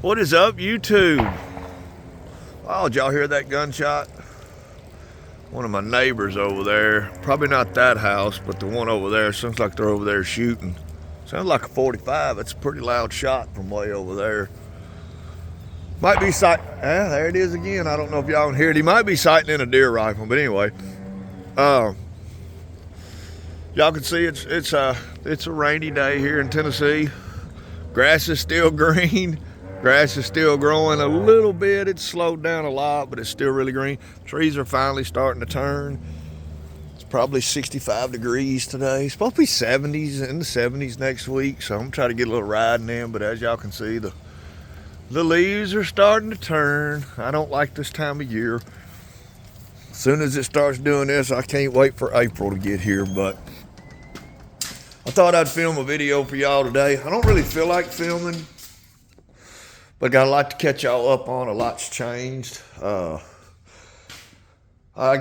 What is up, YouTube? Oh, did y'all hear that gunshot? One of my neighbors over there, probably not that house, but the one over there, sounds like they're over there shooting. Sounds like a 45. It's a pretty loud shot from way over there. Might be sight. Yeah, there it is again. I don't know if y'all can hear it. He might be sighting in a deer rifle, but anyway. Y'all can see it's a rainy day here in Tennessee. Grass is still green. Grass is still growing a little bit. It's slowed down a lot, but it's still really green. Trees are finally starting to turn. It's probably 65 degrees today. It's supposed to be 70s, in the 70s next week, so I'm gonna try to get a little riding in, but as y'all can see, the leaves are starting to turn. I don't like this time of year. As soon as it starts doing this, I can't wait for April to get here, but I thought I'd film a video for y'all today. I don't really feel like filming, but I got a lot to catch y'all up on. A lot's changed. I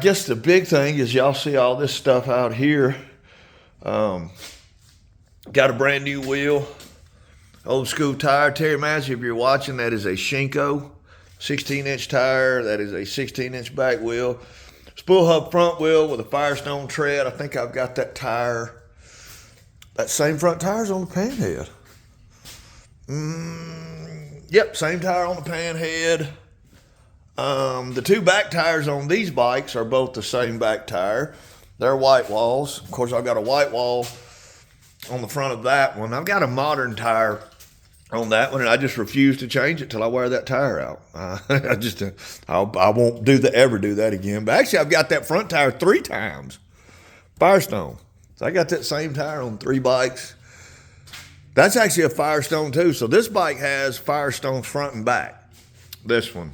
guess the big thing is y'all see all this stuff out here. Got a brand new wheel. Old school tire. Terry Massey, if you're watching, that is a Shinko 16-inch tire. That is a 16-inch back wheel. Spool hub front wheel with a Firestone tread. I think I've got that tire. That same front tire's on the Panhead. Yep, same tire on the Panhead. The two back tires on these bikes are both the same back tire. They're white walls. Of course, I've got a white wall on the front of that one. I've got a modern tire on that one, and I just refuse to change it till I wear that tire out. I won't ever do that again. But actually, I've got that front tire 3 times. Firestone. So I got that same tire on 3 bikes. That's actually a Firestone too. So this bike has Firestone front and back. This one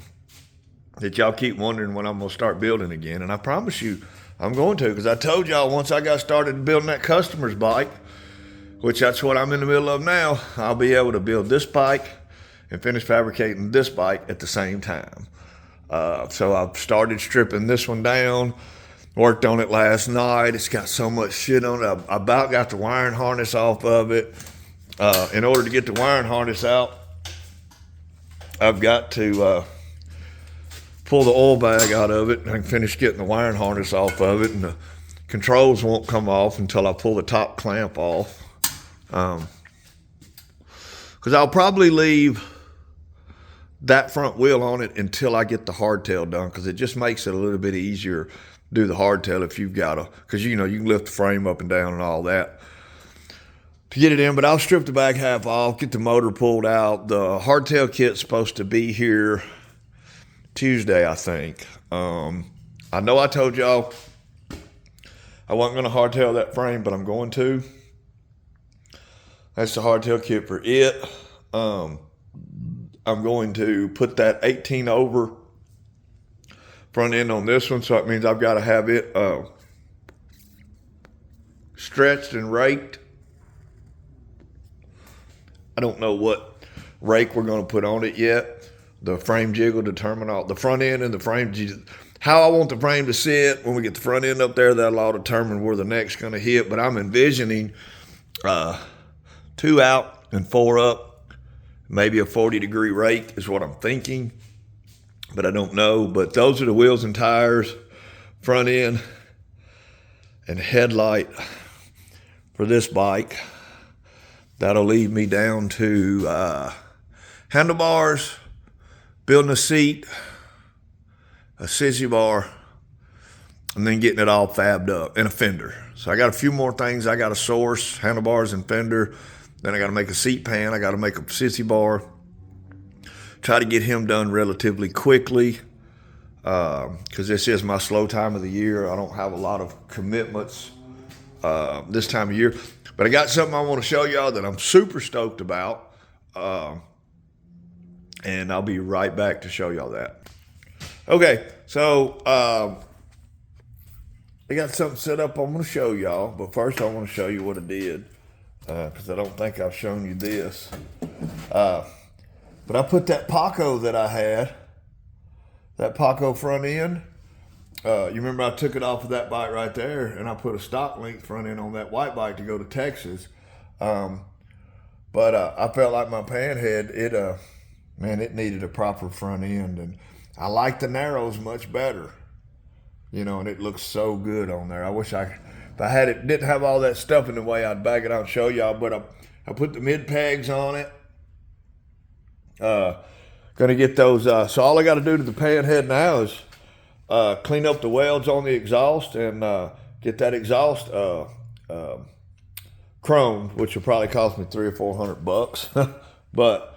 that y'all keep wondering when I'm going to start building again. And I promise you I'm going to, because I told y'all once I got started building that customer's bike, which that's what I'm in the middle of now, I'll be able to build this bike and finish fabricating this bike at the same time. So I've started stripping this one down. Worked on it last night. It's got so much shit on it. I about got the wiring harness off of it. In order to get the wiring harness out, I've got to pull the oil bag out of it, and I can finish getting the wiring harness off of it, and the controls won't come off until I pull the top clamp off. Because I'll probably leave that front wheel on it until I get the hardtail done, because it just makes it a little bit easier do the hardtail if you've got because you can lift the frame up and down and all that to get it in. But I'll strip the back half off, get the motor pulled out. The hardtail kit's supposed to be here Tuesday, I think. I know I told y'all I wasn't going to hardtail that frame, but I'm going to. That's the hardtail kit for it. I'm going to put that 18 over front end on this one, so it means I've got to have it stretched and raked. I don't know what rake we're going to put on it yet. The frame jig will determine all the front end and the frame, how I want the frame to sit. When we get the front end up there, that'll all determine where the neck's going to hit. But I'm envisioning 2 out and 4 up, maybe a 40-degree rake is what I'm thinking. But I don't know. But those are the wheels and tires, front end, and headlight for this bike. That'll lead me down to handlebars, building a seat, a sissy bar, and then getting it all fabbed up, and a fender. So I got a few more things I got to source, handlebars and fender. Then I got to make a seat pan. I got to make a sissy bar. Try to get him done relatively quickly, because this is my slow time of the year. I don't have a lot of commitments this time of year. But I got something I want to show y'all that I'm super stoked about. And I'll be right back to show y'all that. Okay, so I got something set up I'm going to show y'all. But first I want to show you what I did, because I don't think I've shown you this. But I put that Paco that I had, that Paco front end. You remember I took it off of that bike right there, and I put a stock length front end on that white bike to go to Texas. But I felt like my Panhead, man, it needed a proper front end. And I like the narrows much better, you know, and it looks so good on there. I wish if I had it, didn't have all that stuff in the way, I'd back it out and show y'all, but I put the mid pegs on it. Gonna get those, so all I gotta do to the Panhead now is clean up the welds on the exhaust and get that exhaust chromed, which will probably cost me $300 or $400. But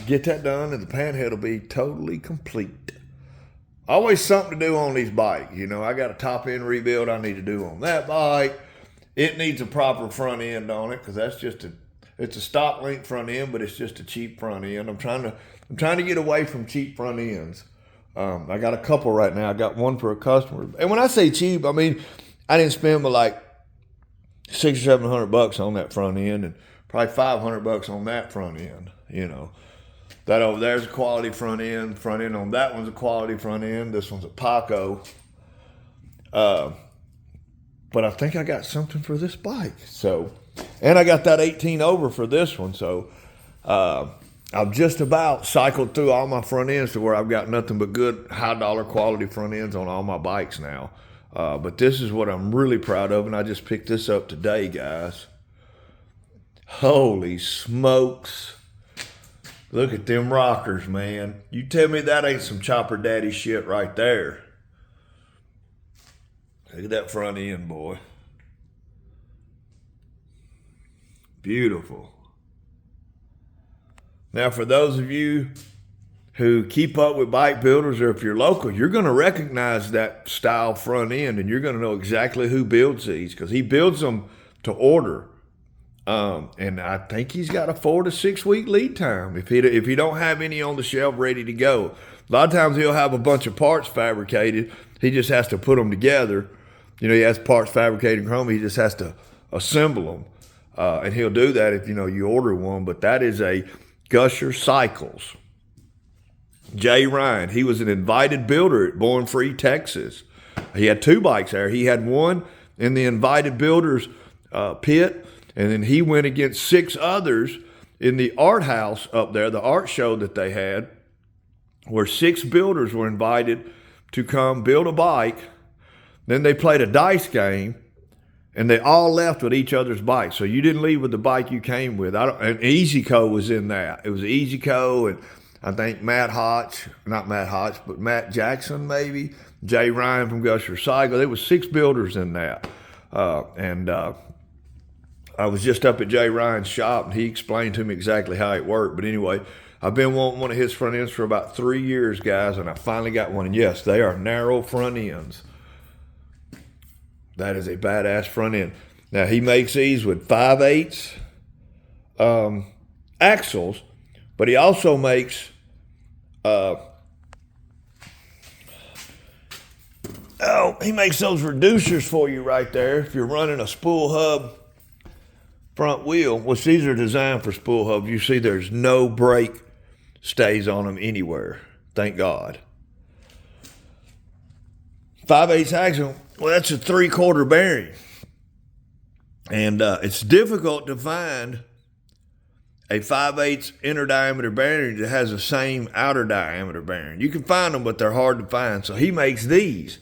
get that done and the Panhead will be totally complete. Always something to do on these bikes. You know, I got a top end rebuild I need to do on that bike. It needs a proper front end on it because that's just it's a stock link front end, but it's just a cheap front end. I'm trying to get away from cheap front ends. I got a couple right now. I got one for a customer. And when I say cheap, I mean, I didn't spend but like $600 or $700 on that front end and probably $500 on that front end, you know. That over there's a quality front end. Front end on that one's a quality front end. This one's a Paco. But I think I got something for this bike. So, and I got that 18 over for this one. So, I've just about cycled through all my front ends to where I've got nothing but good high dollar quality front ends on all my bikes now. But this is what I'm really proud of, and I just picked this up today, guys. Holy smokes. Look at them rockers, man. You tell me that ain't some chopper daddy shit right there. Look at that front end, boy. Beautiful. Now, for those of you who keep up with bike builders, or if you're local, you're going to recognize that style front end, and you're going to know exactly who builds these because he builds them to order. And I think he's got a 4 to 6 week lead time if he don't have any on the shelf ready to go. A lot of times he'll have a bunch of parts fabricated. He just has to put them together. You know, he has parts fabricated in chrome. He just has to assemble them. And he'll do that if, you know, you order one. But that is a Gusher Cycles. Jay Ryan, he was an invited builder at Born Free, Texas. He had 2 bikes there. He had one in the invited builders pit, and then he went against 6 others in the art house up there, the art show that they had, where 6 builders were invited to come build a bike. Then they played a dice game, and they all left with each other's bike. So you didn't leave with the bike you came with. And EasyCo was in that. It was EasyCo, and I think Matt Jackson maybe, Jay Ryan from Gusher Cycle. There was 6 builders in that. I was just up at Jay Ryan's shop, and he explained to me exactly how it worked. But anyway, I've been wanting one of his front ends for about 3 years, guys, and I finally got one. And yes, they are narrow front ends. That is a badass front end. Now, he makes these with 5/8 axles, but he also makes he makes those reducers for you right there if you're running a spool hub front wheel, which these are designed for spool hubs. You see there's no brake stays on them anywhere. Thank God. 5/8 axle, well, that's a 3/4 bearing. And it's difficult to find a 5/8 inner diameter bearing that has the same outer diameter bearing. You can find them, but they're hard to find. So he makes these.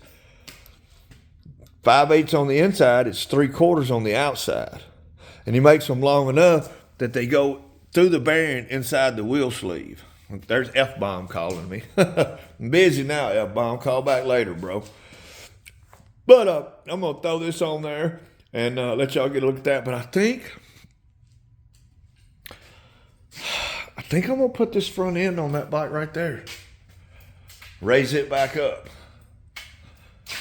5/8 on the inside, it's 3/4 on the outside. And he makes them long enough that they go through the bearing inside the wheel sleeve. There's F-bomb calling me. I'm busy now, F-bomb. Call back later, bro. But I'm going to throw this on there and let y'all get a look at that. But I think I'm going to put this front end on that bike right there. Raise it back up.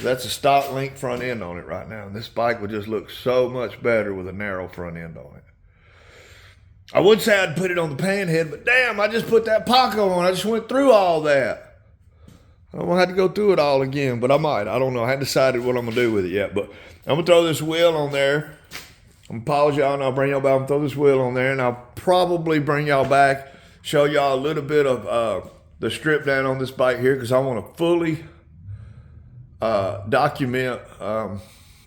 That's a stock link front end on it right now. And this bike would just look so much better with a narrow front end on it. I would say I'd put it on the Panhead, but damn, I just put that Paco on. I just went through all that. I'm going to have to go through it all again, but I might. I don't know. I haven't decided what I'm going to do with it yet, but I'm going to throw this wheel on there. I'm going to pause y'all, and I'll bring y'all back and throw this wheel on there, and I'll probably bring y'all back, show y'all a little bit of the strip down on this bike here, because I want to fully document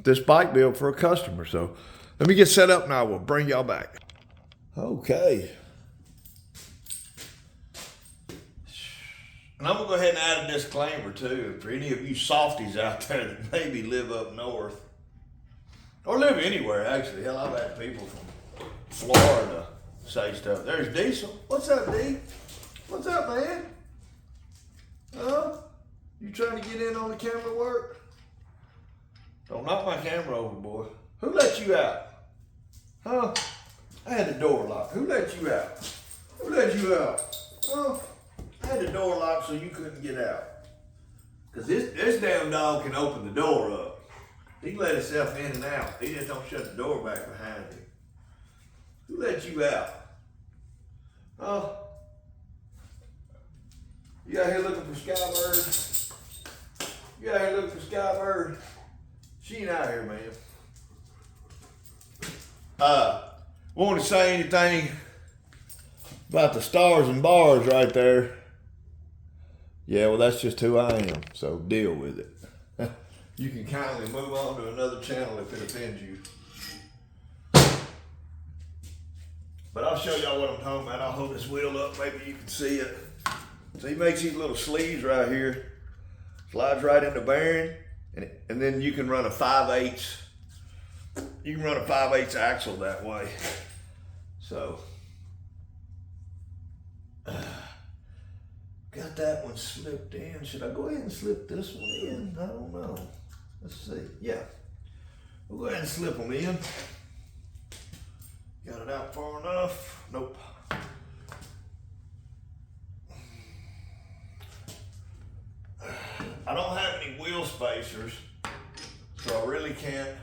this bike build for a customer. So let me get set up, and I will bring y'all back. Okay. And I'm gonna go ahead and add a disclaimer too, for any of you softies out there that maybe live up north, or live anywhere actually. Hell, I've had people from Florida say stuff. There's Diesel. What's up, D? What's up, man? Huh? You trying to get in on the camera work? Don't knock my camera over, boy. Who let you out? Huh? I had the door locked. Who let you out? Who let you out? Huh? I had the door locked so you couldn't get out. Cause this damn dog can open the door up. He can let himself in and out. He just don't shut the door back behind him. Who let you out? Huh? You out here looking for Skybird? You out here looking for Skybird? She ain't out here, man. Want to say anything about the stars and bars right there? Yeah, well, that's just who I am, so deal with it. You can kindly move on to another channel if it offends you. But I'll show y'all what I'm talking about. I'll hold this wheel up, maybe you can see it. So he makes these little sleeves right here. Slides right in the bearing, and then you can run a 5/8. You can run a 5/8 axle that way. So, got that one slipped in. Should I go ahead and slip this one in? I don't know. Let's see. Yeah, we'll go ahead and slip them in. Got it out far enough? Nope. I don't have any wheel spacers, so I really can't,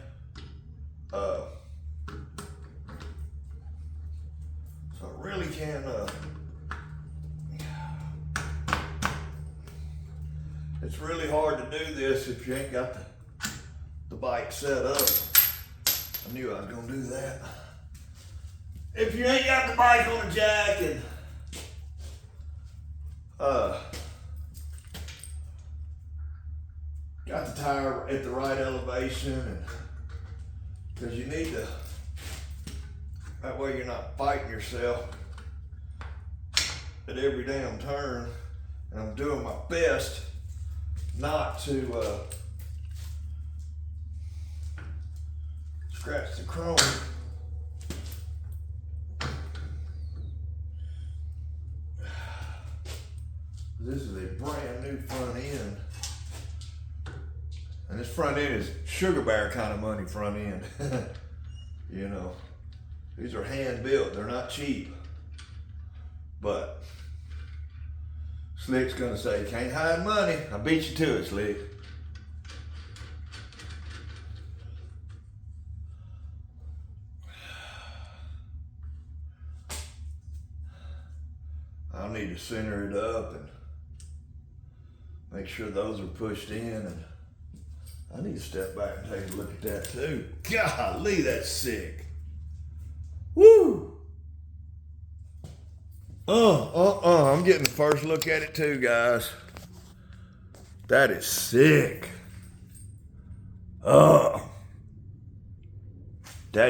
it's really hard to do this if you ain't got the bike set up. I knew I was gonna do that. If you ain't got the bike on the jack and, got the tire at the right elevation, and because you need to, that way you're not fighting yourself at every damn turn. And I'm doing my best not to scratch the chrome. This is a brand new front end. And this front end is sugar bear kind of money front end. You know, these are hand built, they're not cheap. But Slick's gonna say, can't hide money. I beat you to it, Slick. I'll need to center it up and make sure those are pushed in, and I need to step back and take a look at that too. Golly, that's sick. Woo! I'm getting the first look at it too, guys. That is sick. That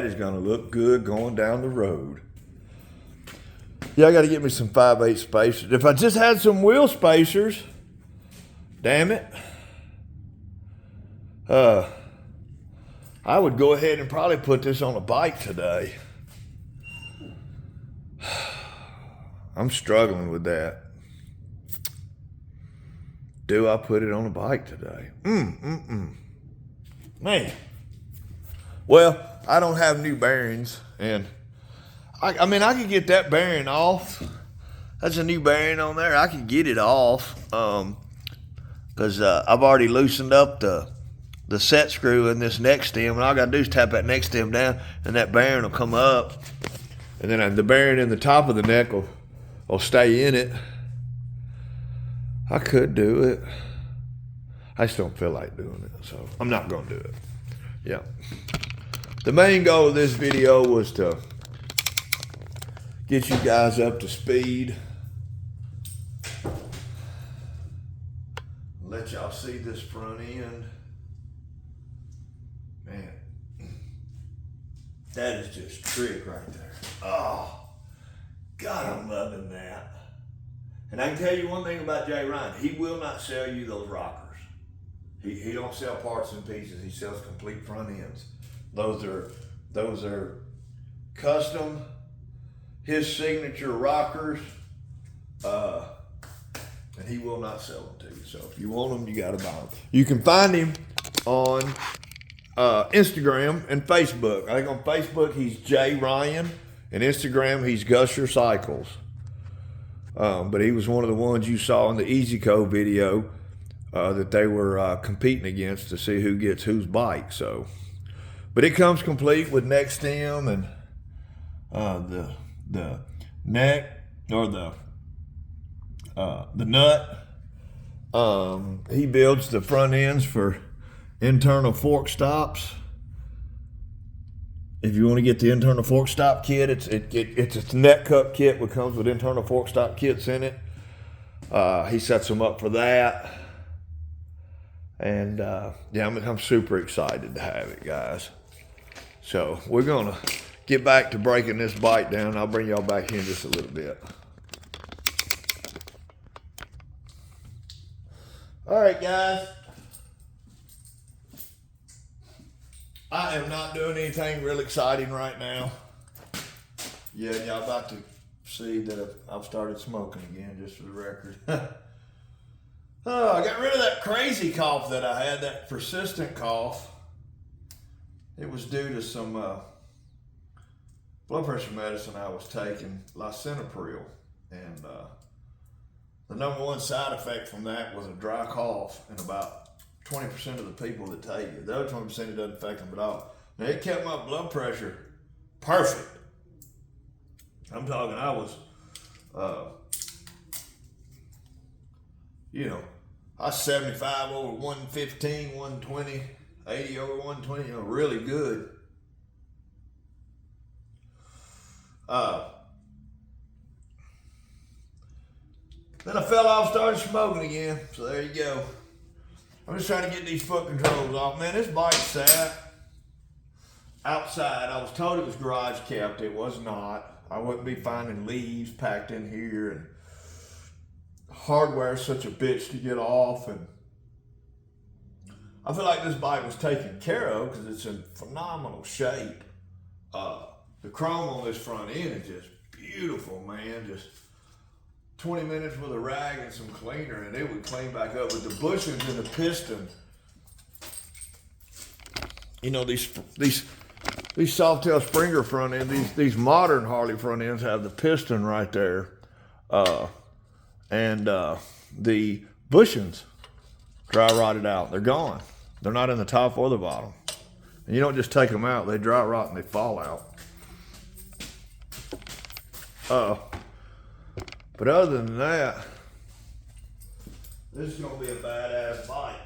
is gonna look good going down the road. Yeah, I gotta get me some 5/8 spacers. If I just had some wheel spacers, damn it. I would go ahead and probably put this on a bike today. I'm struggling with that. Do I put it on a bike today? Man. Well, I don't have new bearings, and I mean, I could get that bearing off. That's a new bearing on there. I could get it off, because I've already loosened up the set screw in this neck stem, and all I gotta do is tap that neck stem down, and that bearing will come up, and then the bearing in the top of the neck will stay in it. I could do it. I just don't feel like doing it, so I'm not gonna do it. Yeah. The main goal of this video was to get you guys up to speed. Let y'all see this front end. Man, that is just trick right there. Oh, God, I'm loving that. And I can tell you one thing about Jay Ryan, he will not sell you those rockers. He don't sell parts and pieces. He sells complete front ends. Those are custom, his signature rockers, and he will not sell them to you. So if you want them, you got to buy them. You can find him on Instagram and Facebook. I think on Facebook he's Jay Ryan, and Instagram he's Gusher Cycles. But he was one of the ones you saw in the EasyCo video that they were competing against to see who gets whose bike. So, but it comes complete with neck stem and the neck or the nut. He builds the front ends for internal fork stops. If you want to get the internal fork stop kit, it's a neck cup kit which comes with internal fork stop kits in it. He sets them up for that. And yeah, I'm super excited to have it, guys. So we're gonna get back to breaking this bike down. I'll bring y'all back here in just a little bit. All right, guys. I am not doing anything real exciting right now. Yeah, y'all about to see that I've started smoking again, just for the record. Oh, I got rid of that crazy cough that I had, that persistent cough. It was due to some blood pressure medicine I was taking, lisinopril. And the number one side effect from that was a dry cough, and about 20% of the people that take it. The other 20% it doesn't affect them at all. Now, it kept my blood pressure perfect. I'm talking, I was, I was 75 over 115, 120, 80 over 120, really good. Then I fell off, started smoking again. So there you go. I'm just trying to get these foot controls off. Man, this bike sat outside. I was told it was garage kept. It was not. I wouldn't be finding leaves packed in here, and hardware is such a bitch to get off. And I feel like this bike was taken care of because it's in phenomenal shape. The chrome on this front end is just beautiful, man. Just 20 minutes with a rag and some cleaner and it would clean back up. With the bushings and the piston, these Softail Springer front ends, these modern Harley front ends have the piston right there, and the bushings dry rotted out. They're gone. They're not in the top or the bottom. And you don't just take them out; they dry rot and they fall out. But other than that, this is gonna be a badass bike.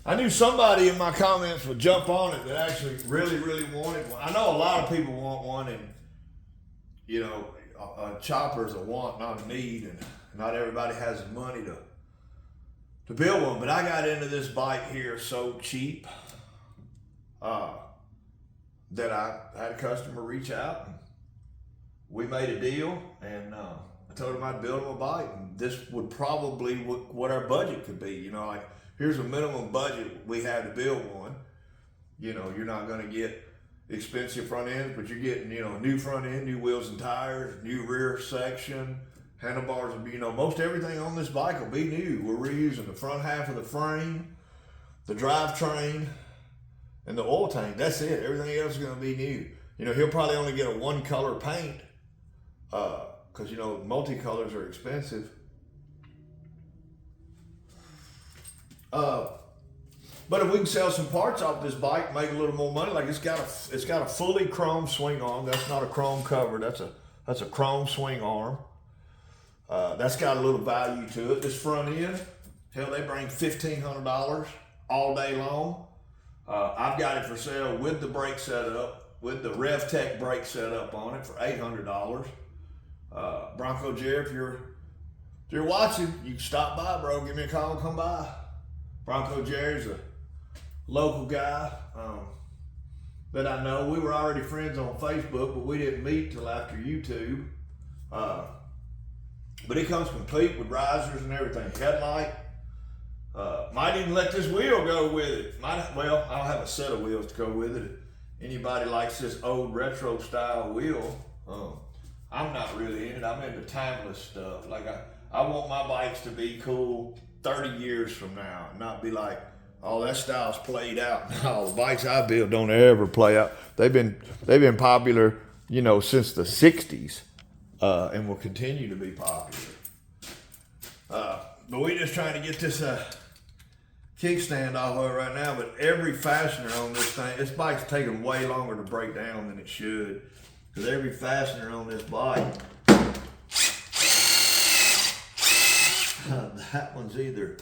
I knew somebody in my comments would jump on it that actually really, really wanted one. I know a lot of people want one, and a chopper is a want, not a need, and not everybody has the money to build one. But I got into this bike here so cheap that I had a customer reach out. And we made a deal, and I told him I'd build him a bike, and this would probably what our budget could be. Like, here's a minimum budget we have to build one. You're not going to get expensive front ends, but you're getting, a new front end, new wheels and tires, new rear section, handlebars. Most everything on this bike will be new. We're reusing the front half of the frame, the drivetrain, and the oil tank. That's it. Everything else is going to be new. He'll probably only get a one color paint, because multicolors are expensive. But if we can sell some parts off this bike, make a little more money, like it's got a fully chrome swing arm. That's not a chrome cover. That's a chrome swing arm. That's got a little value to it. This front end, hell, they bring $1,500 all day long. I've got it for sale with the brake setup, with the RevTech brake setup on it for $800. Bronco Jerry, if you're watching, you can stop by, bro. Give me a call and come by. Bronco Jerry's a local guy that I know. We were already friends on Facebook, but we didn't meet till after YouTube. But it comes complete with risers and everything. Headlight. Might even let this wheel go with it. Well, I'll have a set of wheels to go with it. Anybody likes this old retro style wheel, I'm not really in it. I'm into timeless stuff. Like I want my bikes to be cool 30 years from now and not be like, oh, that style's played out. No, the bikes I build don't ever play out. They've been popular, since the 60s, and will continue to be popular. But we're just trying to get this kickstand off of it right now, but every fastener on this bike's taking way longer to break down than it should, because every fastener on this bike, that one's either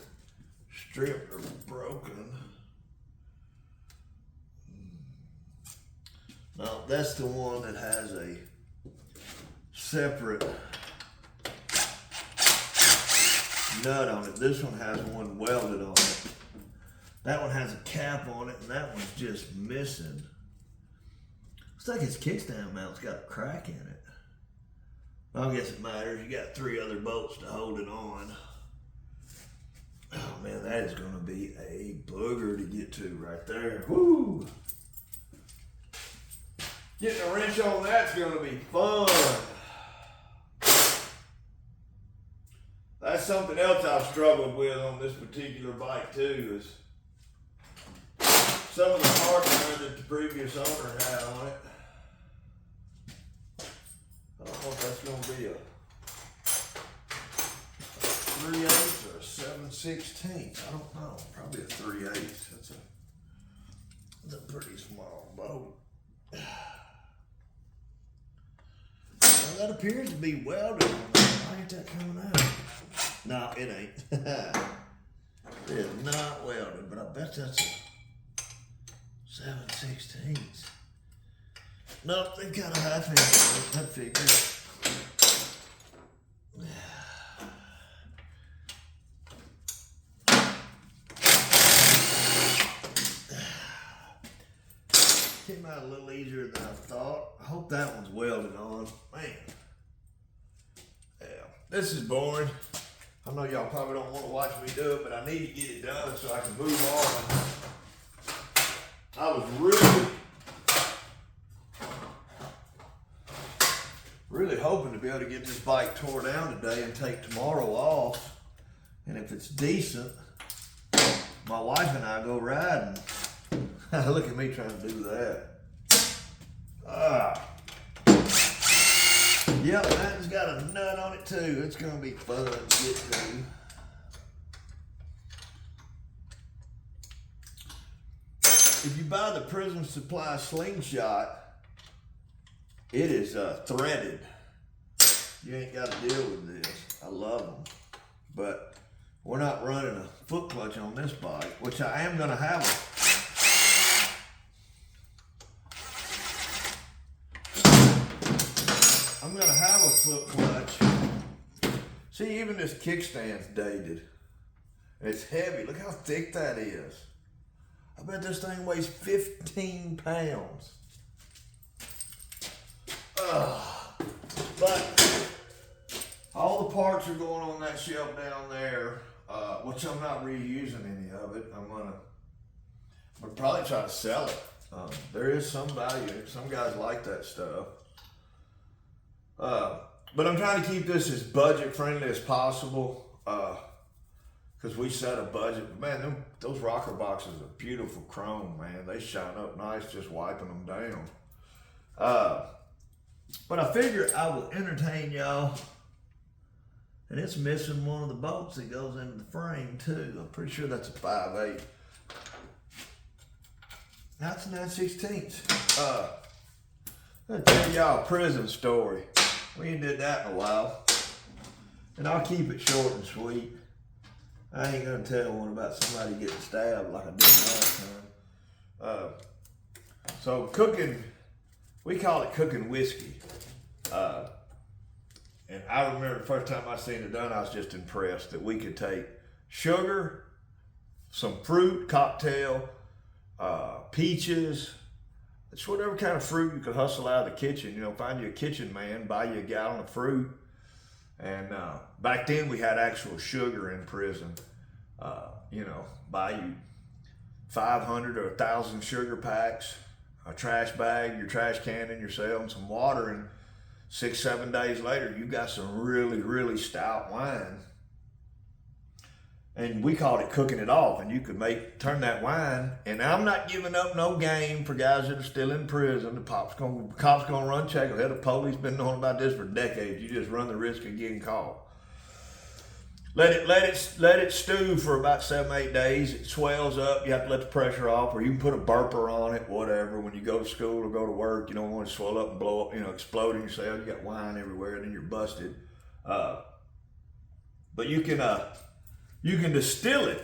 stripped or broken. No, that's the one that has a separate nut on it. This one has one welded on it. That one has a cap on it, and that one's just missing. Looks like its kickstand mount's got a crack in it. I don't guess it matters. You got 3 other bolts to hold it on. Oh man, that is gonna be a booger to get to right there. Woo! Getting a wrench on that's gonna be fun. That's something else I've struggled with on this particular bike too, is some of the hardware that the previous owner had on it. I don't know if that's going to be a 3/8 or a 7/16. I don't know. Probably a 3/8. That's a pretty small boat. Well, that appears to be welded on there. Why ain't that coming out? No, it ain't. It is not welded, but I bet that's a 7/16. Nope, they've got a half inch on it. That figures. Came out a little easier than I thought. I hope that one's welded on. Man. Yeah, this is boring. I know y'all probably don't want to watch me do it, but I need to get it done so I can move on. I was really hoping to be able to get this bike tore down today and take tomorrow off. And if it's decent, my wife and I go riding. Look at me trying to do that. Yep, that's got a nut on it too. It's gonna be fun to get to. If you buy the Prison Supply slingshot, it is threaded. You ain't got to deal with this. I love them. But we're not running a foot clutch on this bike, which I am going to have. I'm going to have a foot clutch. See, even this kickstand's dated. It's heavy. Look how thick that is. I bet this thing weighs 15 pounds. But all the parts are going on that shelf down there, which I'm not reusing any of it. I'm gonna probably try to sell it. There is some value. Some guys like that stuff. But I'm trying to keep this as budget friendly as possible. Because we set a budget. Man, those rocker boxes are beautiful chrome, man. They shine up nice just wiping them down. But I figure I will entertain y'all. And it's missing one of the bolts that goes into the frame too. I'm pretty sure that's a 5/8. That's a 9/16. I'm gonna tell y'all a prison story. We ain't did that in a while. And I'll keep it short and sweet. I ain't gonna tell one about somebody getting stabbed like I did last time. So cooking, we call it cooking whiskey. And I remember the first time I seen it done, I was just impressed that we could take sugar, some fruit, cocktail, peaches, it's whatever kind of fruit you could hustle out of the kitchen. Find you a kitchen man, buy you a gallon of fruit, And back then we had actual sugar in prison. Buy you 500 or 1,000 sugar packs, a trash bag, your trash can in your cell, and some water, and 6-7 days later you got some really, really stout wine. And we called it cooking it off, and you could turn that wine. And I'm not giving up no game for guys that are still in prison. The cops gonna run check. Hell, the police been knowing about this for decades. You just run the risk of getting caught. Let it stew for about 7-8 days. It swells up. You have to let the pressure off, or you can put a burper on it, whatever. When you go to school or go to work, you don't want to swell up and blow up, explode in your cell. You got wine everywhere, and then you're busted. But you can distill it.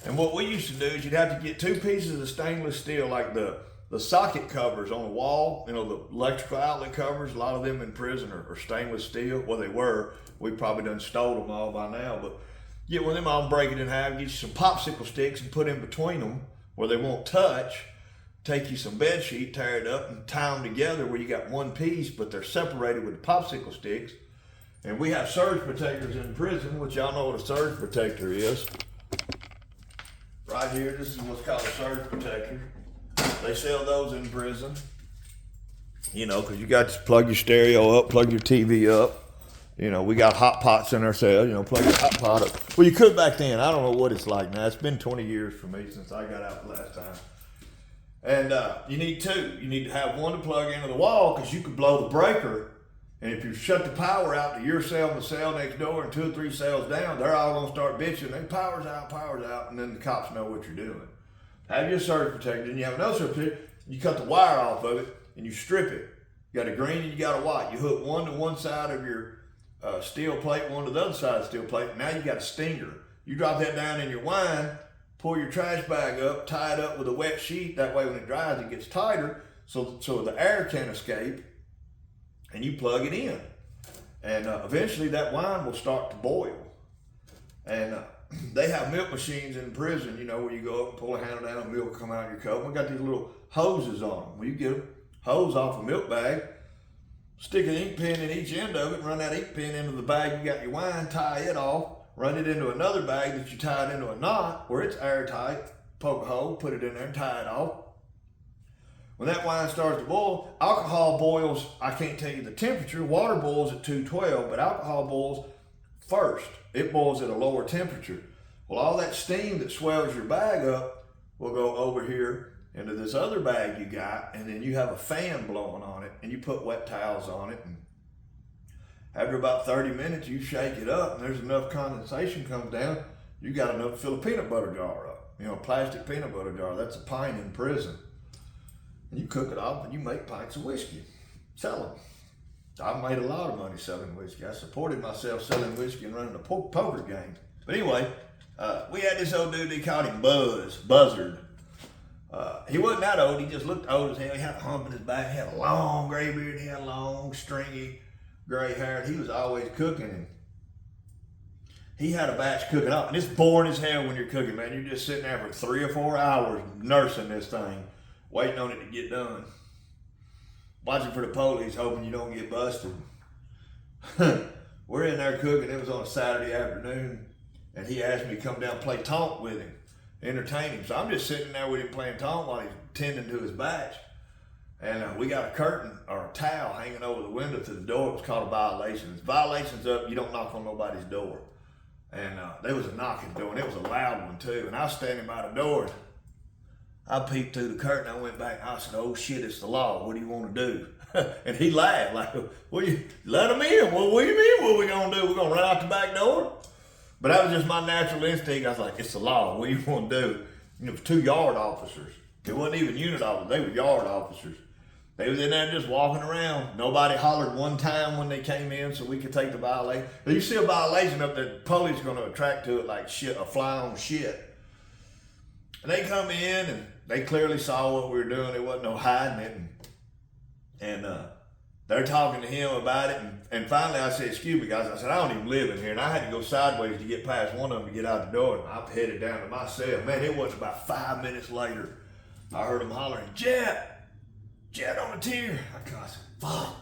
And what we used to do is you'd have to get 2 pieces of stainless steel, like the socket covers on the wall, the electrical outlet covers. A lot of them in prison are stainless steel. Well, they were. We probably done stole them all by now. But get one of them all, break it in half, get you some popsicle sticks and put in between them where they won't touch. Take you some bed sheet, tear it up, and tie them together where you got one piece, but they're separated with the popsicle sticks. And we have surge protectors in prison, which y'all know what a surge protector is. Right here, this is what's called a surge protector. They sell those in prison. Because you got to plug your stereo up, plug your TV up. We got hot pots in our cell, plug your hot pot up. Well, you could back then. I don't know what it's like now. It's been 20 years for me since I got out the last time. And you need 2. You need to have one to plug into the wall, because you could blow the breaker. And if you shut the power out to your cell and the cell next door and 2 or 3 cells down, they're all gonna start bitching. They power's out, and then the cops know what you're doing. Have your surge protector, and you have another surge protector. You cut the wire off of it and you strip it. You got a green and you got a white. You hook one to one side of your steel plate, one to the other side of the steel plate. Now you got a stinger. You drop that down in your wine, pull your trash bag up, tie it up with a wet sheet. That way when it dries, it gets tighter, so the air can't escape. And you plug it in, and eventually that wine will start to boil. And they have milk machines in prison, where you go up and pull a handle down and milk will come out of your cup. We got these little hoses on them. Well, you get a hose off a milk bag, stick an ink pen in each end of it, and run that ink pen into the bag you got your wine, tie it off, run it into another bag that you tied into a knot where it's airtight, poke a hole, put it in there and tie it off. When that wine starts to boil, alcohol boils, I can't tell you the temperature. Water boils at 212, but alcohol boils first. It boils at a lower temperature. Well, all that steam that swells your bag up will go over here into this other bag you got, and then you have a fan blowing on it, and you put wet towels on it. And after about 30 minutes, you shake it up, and there's enough condensation comes down, you got enough to fill a peanut butter jar up. A plastic peanut butter jar. That's a pint in prison. And you cook it off and you make pints of whiskey. Sell them. I've made a lot of money selling whiskey. I supported myself selling whiskey and running a poker game. But anyway, we had this old dude, they called him Buzzard. He wasn't that old, he just looked old as hell. He had a hump in his back, he had a long gray beard, he had long, stringy, gray hair. He was always cooking, and he had a batch cooking up. And it's boring as hell when you're cooking, man. You're just sitting there for 3 or 4 hours nursing this thing, waiting on it to get done. Watching for the police, hoping you don't get busted. We're in there cooking. It was on a Saturday afternoon, and he asked me to come down and play taunt with him, entertain him. So I'm just sitting there with him playing taunt while he's tending to his batch. And we got a curtain or a towel hanging over the window to the door. It was called a violation. If violation's up, you don't knock on nobody's door. And there was a knocking door, and it was a loud one too. And I was standing by the door. I peeked through the curtain. I went back and I said, "Oh shit, it's the law. What do you want to do?" And he laughed like, "Well, you let him in. Well, what do you mean? What we gonna do? We're gonna run out the back door?" But that was just my natural instinct. I was like, "It's the law. What do you want to do?" It was 2 yard officers. It wasn't even unit officers. They were yard officers. They was in there just walking around. Nobody hollered one time when they came in so we could take the violation. If you see a violation up there, the police are going to attract to it like shit, a fly on shit. And they come in and they clearly saw what we were doing. There wasn't no hiding it. And they're talking to him about it. And finally I said, "Excuse me, guys." I said, "I don't even live in here." And I had to go sideways to get past one of them to get out the door. And I headed down to my cell. Man, it wasn't about 5 minutes later, I heard them hollering, Jet on the tier." I said, "Fuck."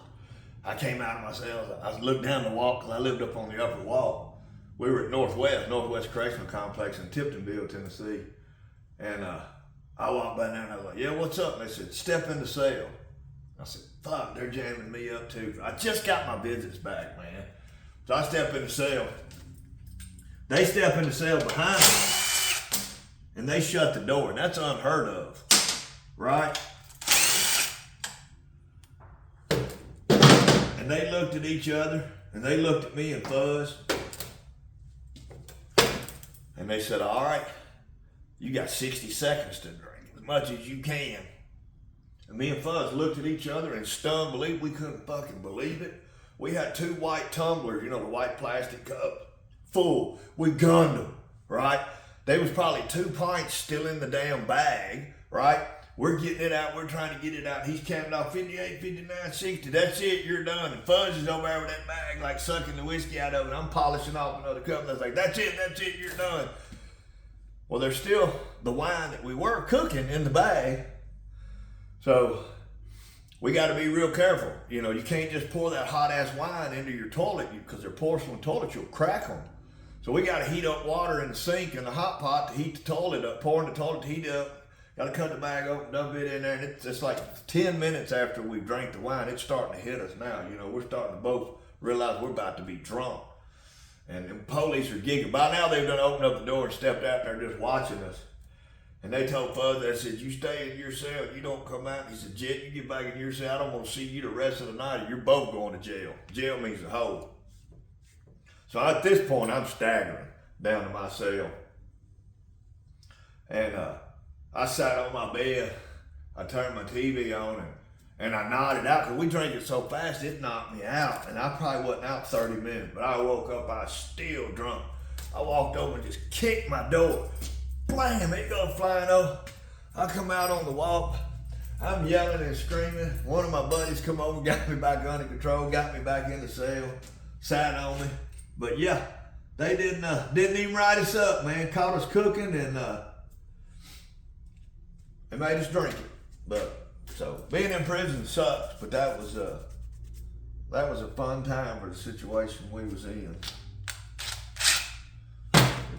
I came out of my cell. I looked down the walk because I lived up on the upper walk. We were at Northwest Correctional Complex in Tiptonville, Tennessee. And I walked by there and I was like, yeah, what's up? And they said, step in the cell. I said, fuck, they're jamming me up too. I just got my visits back, man. So I step in the cell. They step in the cell behind me and they shut the door. And that's unheard of, right? And they looked at each other and they looked at me and Fuzz. And they said, all right, you got 60 seconds to drink, as much as you can. And me and Fuzz looked at each other in stunned belief. We couldn't fucking believe it. We had 2 white tumblers, you know, the white plastic cup, full. We gunned them, right? There was probably 2 pints still in the damn bag, right? We're getting it out. We're trying to get it out. He's counting off 58, 59, 60. That's it. You're done. And Fuzz is over there with that bag, like sucking the whiskey out of it. I'm polishing off another cup. And I was like, that's it. You're done. Well, there's still the wine that we were cooking in the bag. So we got to be real careful. You know, you can't just pour that hot ass wine into your toilet because they're porcelain toilets. You'll crack them. So we got to heat up water in the sink and the hot pot to heat the toilet up, pouring the toilet to heat up. Got to cut the bag open, dump it in there, and it's like 10 minutes after we drank the wine, it's starting to hit us now. You know, we're starting to both realize we're about to be drunk. And the police are giggling. By now, they've done opened up the door and stepped out there just watching us. And they told Fuzz, they said, you stay in your cell, you don't come out. He said, Jet, you get back in your cell, I don't want to see you the rest of the night, or you're both going to jail. Jail means a hole. So at this point, I'm staggering down to my cell. And I sat on my bed, I turned my TV on, and I nodded out, because we drank it so fast, it knocked me out. And I probably wasn't out 30 minutes, but I woke up, I was still drunk. I walked over and just kicked my door. Blam, it goes flying over. I come out on the walk, I'm yelling and screaming. One of my buddies come over, got me back under control, got me back in the cell, sat on me. But yeah, they didn't even write us up, man. Caught us cooking and they made us drink it. But so being in prison sucks, but that was a fun time for the situation we was in.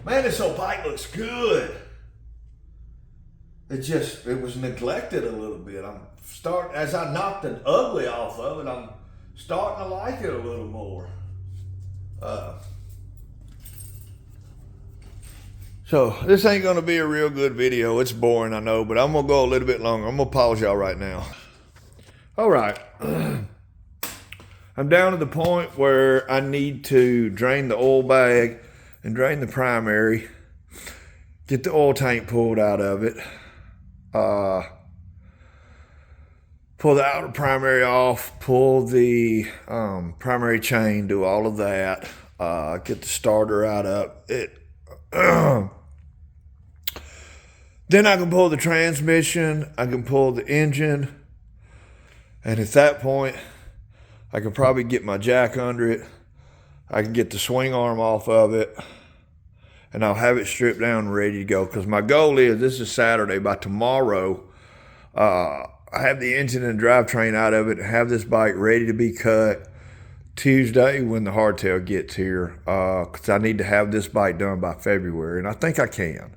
Man, this old bike looks good. It was neglected a little bit. As I knocked the ugly off of it, I'm starting to like it a little more. So this ain't gonna be a real good video. It's boring, I know, but I'm gonna go a little bit longer. I'm gonna pause y'all right now. All right. I'm down to the point where I need to drain the oil bag and drain the primary, get the oil tank pulled out of it, pull the outer primary off, pull the primary chain, do all of that, get the starter out of it. Then I can pull the transmission, I can pull the engine, and at that point, I can probably get my jack under it. I can get the swing arm off of it, and I'll have it stripped down and ready to go. Because my goal is, this is Saturday, by tomorrow, I have the engine and drivetrain out of it and have this bike ready to be cut Tuesday when the hardtail gets here. Because I need to have this bike done by February, and I think I can.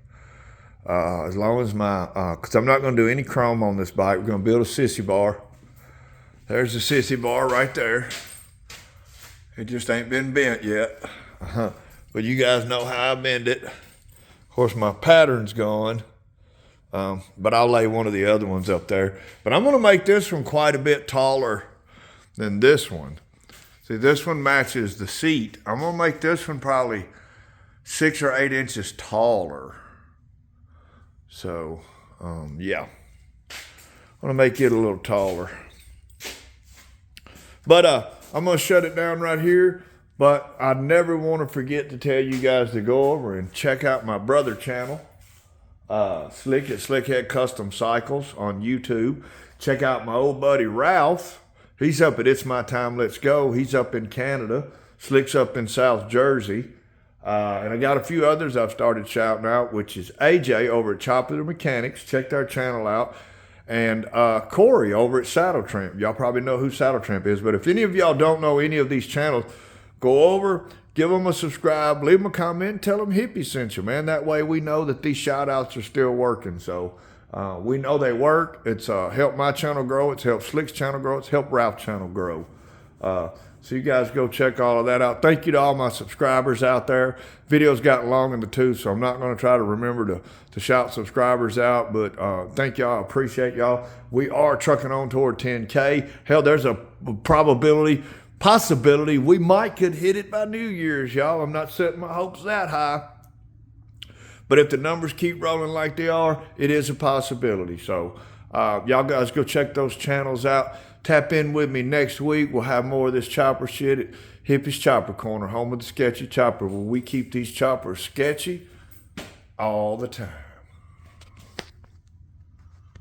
As long as because I'm not going to do any chrome on this bike. We're going to build a sissy bar. There's the sissy bar right there. It just ain't been bent yet. But you guys know how I bend it. Of course, my pattern's gone. But I'll lay one of the other ones up there. But I'm going to make this one quite a bit taller than this one. See, this one matches the seat. I'm going to make this one probably 6 or 8 inches taller. So, yeah. I'm going to make it a little taller. But I'm going to shut it down right here. But I never want to forget to tell you guys to go over and check out my brother channel, Slick at Slickhead Custom Cycles on YouTube. Check out my old buddy Ralph. He's up at It's My Time, Let's Go. He's up in Canada. Slick's up in South Jersey. And I got a few others I've started shouting out, which is AJ over at Choppler Mechanics. Check their channel out. and Corey over at Saddle Tramp. Y'all probably know who Saddle Tramp is, but if any of y'all don't know any of these channels, go over, give them a subscribe, leave them a comment, and tell them Hippie sent you, man. That way we know that these shout-outs are still working. So we know they work. It's helped my channel grow. It's helped Slick's channel grow. It's helped Ralph's channel grow. So you guys go check all of that out. Thank you to all my subscribers out there. Video's gotten long in the tooth, so I'm not going to try to remember to shout subscribers out, but thank y'all. I appreciate y'all. We are trucking on toward 10K. Hell, there's a possibility we might could hit it by New Year's, y'all. I'm not setting my hopes that high. But if the numbers keep rolling like they are, it is a possibility. So y'all guys go check those channels out. Tap in with me next week. We'll have more of this chopper shit at Hippie's Chopper Corner, home of the sketchy chopper, where we keep these choppers sketchy all the time.